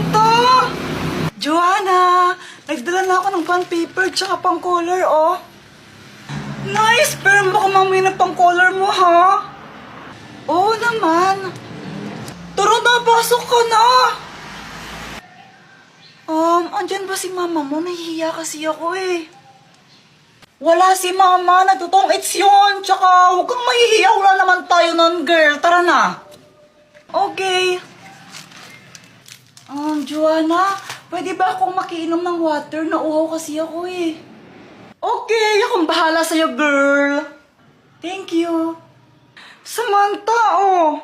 Samantha! Joanna! Nagdala na ako ng bond paper tsaka pang color, oh. Nice! Pero baka mamaya na pang color mo, ha? Oo naman. Tara na, pasok ka na! Andyan ba si mama mo? Nahihiya kasi ako, eh. Wala si mama, nagtutong-its yun. Tsaka, huwag kang mahihiya. Wala naman tayo nun, girl. Tara na. Okay. Joanna, pwede ba akong makiinom ng water? Nauhaw kasi ako, eh. Okay, akong bahala sa'yo, girl. Thank you. Samantha, oh.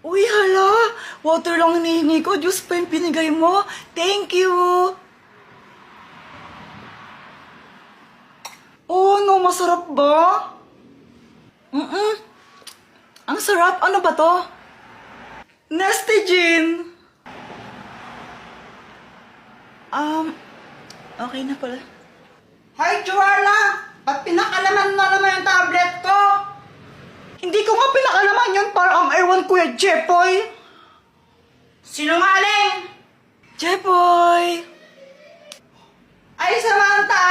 Uy, hala. Water lang hinihingi ko. Diyos pa yung pinigay mo. Thank you. Oh, no, masarap ba? Ang sarap. Ano ba to? Nestigin. Okay na pala. Hi, Joanna! Ba't pinakalaman na naman yung tablet ko? Hindi ko nga pinakalaman yun para ang ewan Kuya Jepoy. Sinungaling! Jepoy! Ay, Samantha!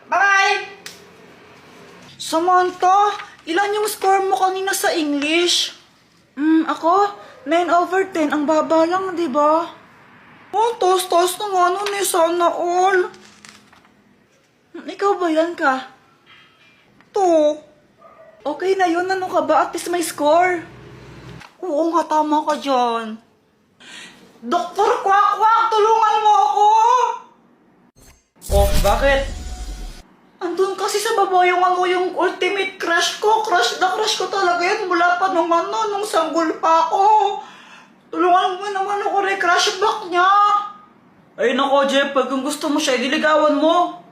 Bye! Samantha, ilan yung score mo kanina sa English? Ako? 9/10. Ang baba lang, di ba? Oh, taas-taas na nga nun eh. Sana all. Ikaw ba yan ka? To. Okay na yun. Ano ka ba? At least may score. Oo nga, tama ka dyan. Doktor Kwak-Kwak, tulungan mo ako! Oh, bakit? Andun kasi sa baba yung ultimate crush ko. Crush na crush ko talaga yan. Mula pa nung sanggol pa ako. Tulungan mo naman ako crush back niya. Ay nako, Jeff. Kung gusto mo siya, diligawan mo.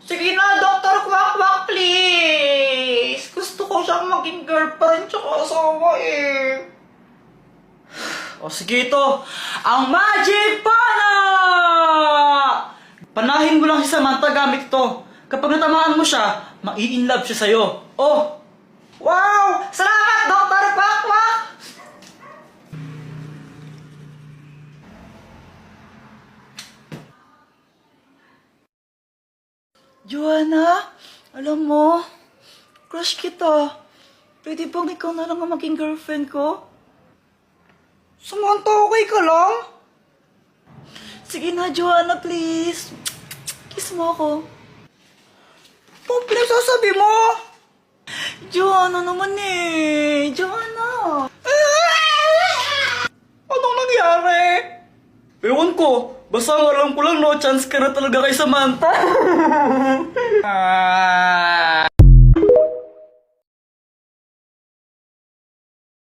Sige na, Dr. Kwak-Kwak, please. Gusto ko siyang maging girlfriend tsaka asawa eh. O sige ito. Ang Magic Pana! Panahin mo lang si Samantha gamit ito. Kapag natamaan mo siya, mai-inlove siya sa'yo. Oh! Wow! Salamat, Dr. Kwak-Kwak! Joanna, alam mo, crush kita. Pwede bang ikaw na lang ang maging girlfriend ko? Samantha, okay ka lang? Sige na, Joanna, please. Kiss mo ako. Oh, pinagsasabi mo? Joanna naman eh. Joanna. Anong nangyari? Ewan ko. Basta ang alam ko lang, no chance ka na talaga kay Samantha.